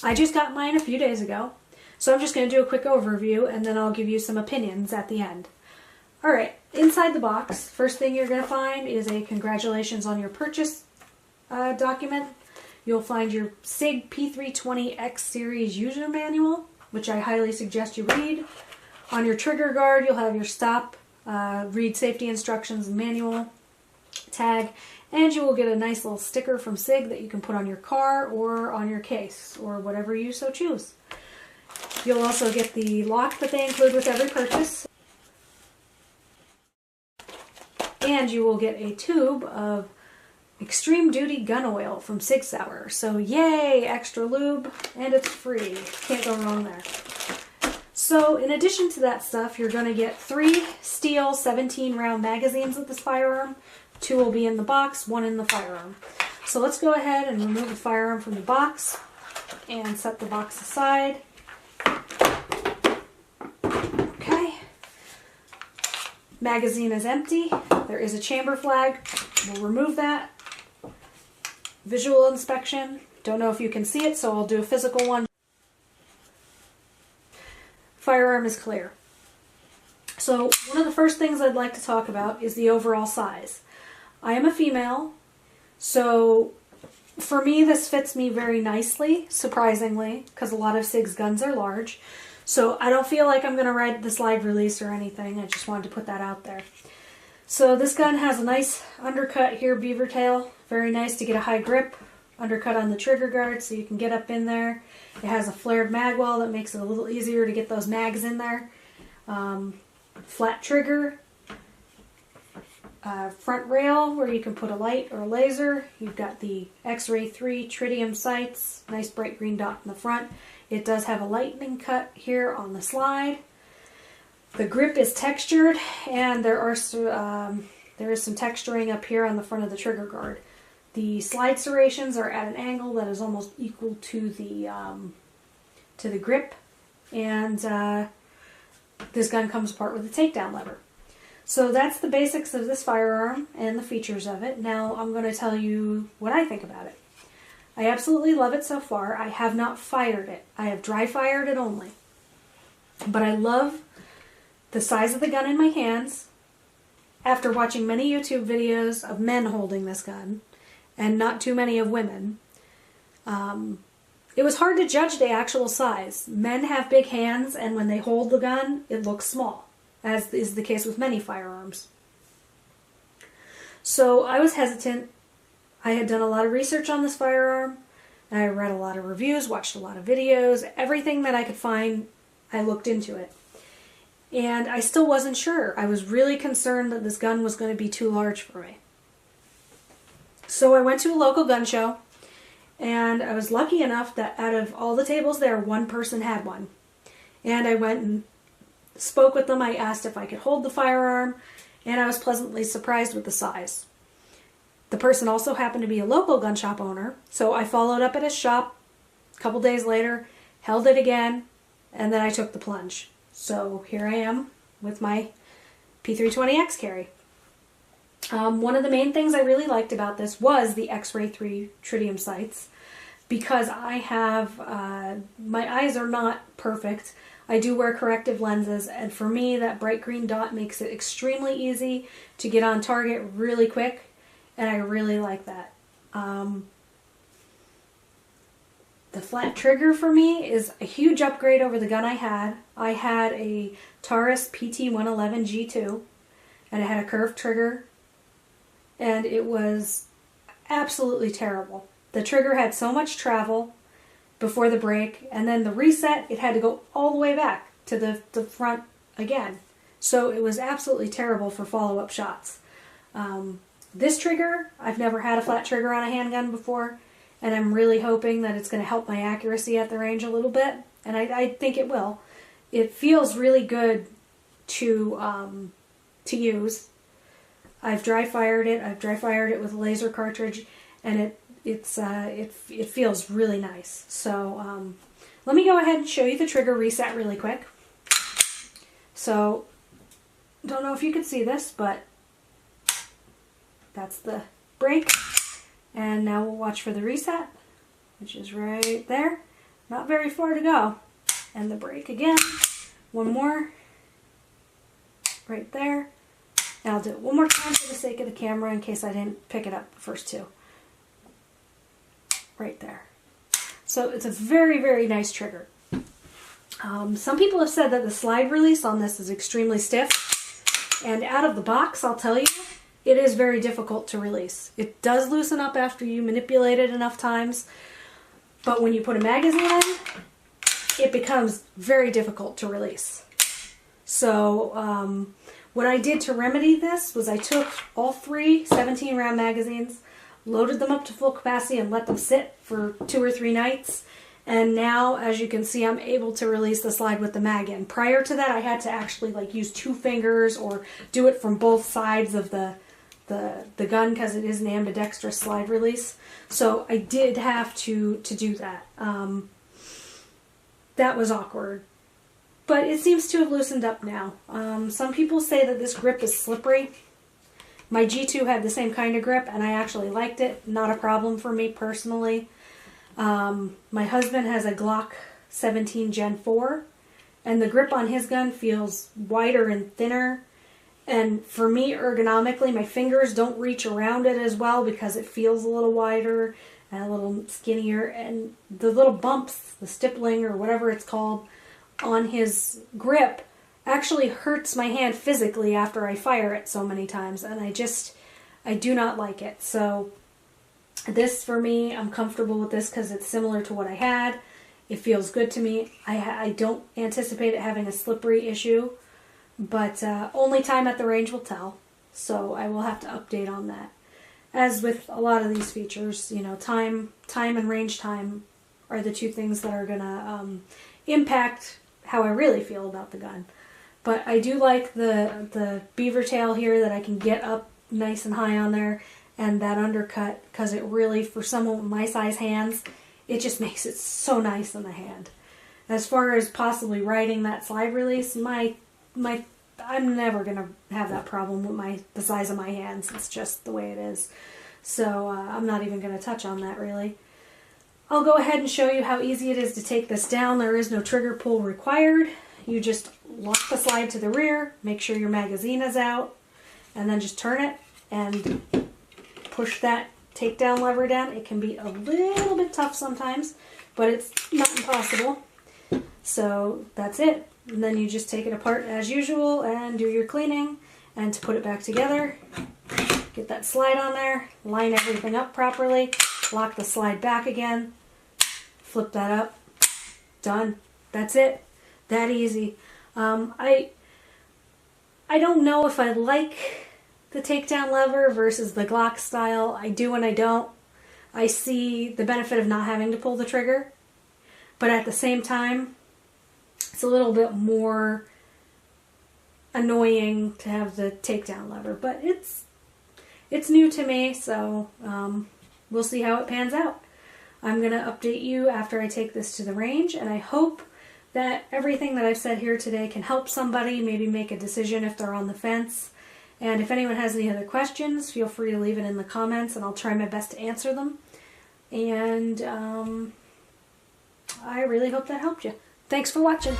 I just got mine a few days ago, so I'm just going to do a quick overview and then I'll give you some opinions at the end. Alright, inside the box, first thing you're going to find is a congratulations on your purchase document. You'll find your Sig P320 X Series user manual, which I highly suggest you read. On your trigger guard, you'll have your stop, read safety instructions and manual tag, and you will get a nice little sticker from Sig that you can put on your car or on your case, or whatever you so choose. You'll also get the lock that they include with every purchase, and you will get a tube of extreme duty gun oil from Sig Sauer. So yay, extra lube, and it's free. Can't go wrong there. So in addition to that stuff, you're going to get 3 steel 17 round magazines with this firearm. 2 will be in the box, 1 in the firearm. So let's go ahead and remove the firearm from the box and set the box aside. Okay. Magazine is empty. There is a chamber flag. We'll remove that. Visual inspection. Don't know if you can see it, so I'll do a physical one. Firearm is clear. So one of the first things I'd like to talk about is the overall size. I am a female, so for me this fits me very nicely, surprisingly, because a lot of Sig's guns are large. So I don't feel like I'm going to ride the slide release or anything. I just wanted to put that out there. So this gun has a nice undercut here, beaver tail. Very nice to get a high grip. Undercut on the trigger guard so you can get up in there. It has a flared mag well that makes it a little easier to get those mags in there. Flat trigger. Front rail where you can put a light or a laser. You've got the X-Ray 3 tritium sights. Nice bright green dot in the front. It does have a lightning cut here on the slide. The grip is textured, and there is some texturing up here on the front of the trigger guard. The slide serrations are at an angle that is almost equal to the grip, and this gun comes apart with a takedown lever. So that's the basics of this firearm and the features of it. Now I'm going to tell you what I think about it. I absolutely love it so far. I have not fired it. I have dry fired it only. But I love the size of the gun in my hands. After watching many YouTube videos of men holding this gun, and not too many of women, it was hard to judge the actual size. Men have big hands, and when they hold the gun, it looks small, as is the case with many firearms. So I was hesitant. I had done a lot of research on this firearm. I read a lot of reviews, watched a lot of videos. Everything that I could find, I looked into it. And I still wasn't sure. I was really concerned that this gun was going to be too large for me. So I went to a local gun show, and I was lucky enough that out of all the tables there, one person had one. And I went and spoke with them. I asked if I could hold the firearm, and I was pleasantly surprised with the size. The person also happened to be a local gun shop owner, so I followed up at his shop a couple days later, held it again, and then I took the plunge. So here I am with my P320X carry. One of the main things I really liked about this was the X-Ray 3 tritium sights, because I have, my eyes are not perfect. I do wear corrective lenses, and for me that bright green dot makes it extremely easy to get on target really quick, and I really like that. The flat trigger for me is a huge upgrade over the gun I had. I had a Taurus PT111 G2, and it had a curved trigger, and it was absolutely terrible. The trigger had so much travel before the break, and then the reset, it had to go all the way back to the front again. So it was absolutely terrible for follow-up shots. This trigger, I've never had a flat trigger on a handgun before, and I'm really hoping that it's going to help my accuracy at the range a little bit, and I think it will. It feels really good to use. I've dry fired it. I've dry fired it with a laser cartridge, and it feels really nice. So let me go ahead and show you the trigger reset really quick. So don't know if you can see this, but that's the break. And now we'll watch for the reset, which is right there. not very far to go. And the brake again. One more. Right there. And I'll do it one more time for the sake of the camera in case I didn't pick it up the first two. Right there. So it's a very, very nice trigger. Some people have said that the slide release on this is extremely stiff. And out of the box, I'll tell you, it is very difficult to release. It does loosen up after you manipulate it enough times. But when you put a magazine in, it becomes very difficult to release. So what I did to remedy this was I took all 3 17-round magazines, loaded them up to full capacity, and let them sit for 2 or 3 nights. And now, as you can see, I'm able to release the slide with the mag in. Prior to that, I had to actually like use 2 fingers or do it from both sides of the gun because it is an ambidextrous slide release. So I did have to do that. That was awkward. But it seems to have loosened up now. Some people say that this grip is slippery. My G2 had the same kind of grip, and I actually liked it. Not a problem for me personally. My husband has a Glock 17 Gen 4, and the grip on his gun feels wider and thinner. And for me, ergonomically, my fingers don't reach around it as well because it feels a little wider and a little skinnier. And the little bumps, the stippling or whatever it's called, on his grip actually hurts my hand physically after I fire it so many times. And I do not like it. So this, for me, I'm comfortable with this because it's similar to what I had. It feels good to me. I don't anticipate it having a slippery issue. But only time at the range will tell, so I will have to update on that. As with a lot of these features, you know, time and range time are the 2 things that are going to impact how I really feel about the gun. But I do like the beaver tail here that I can get up nice and high on there, and that undercut, because it really, for someone with my size hands, it just makes it so nice in the hand. As far as possibly riding that slide release, I'm never going to have that problem with the size of my hands. It's just the way it is. So I'm not even going to touch on that really. I'll go ahead and show you how easy it is to take this down. There is no trigger pull required. You just lock the slide to the rear, make sure your magazine is out, and then just turn it and push that takedown lever down. It can be a little bit tough sometimes, but it's not impossible. So that's it. And then you just take it apart as usual and do your cleaning. And to put it back together, get that slide on there, line everything up properly, lock the slide back again, flip that up, done. That's it. That easy. I don't know if I like the takedown lever versus the Glock style. I do and I don't. I see the benefit of not having to pull the trigger, but at the same time, it's a little bit more annoying to have the takedown lever, but it's new to me, so we'll see how it pans out. I'm going to update you after I take this to the range, and I hope that everything that I've said here today can help somebody maybe make a decision if they're on the fence. And if anyone has any other questions, feel free to leave it in the comments, and I'll try my best to answer them. And I really hope that helped you. Thanks for watching.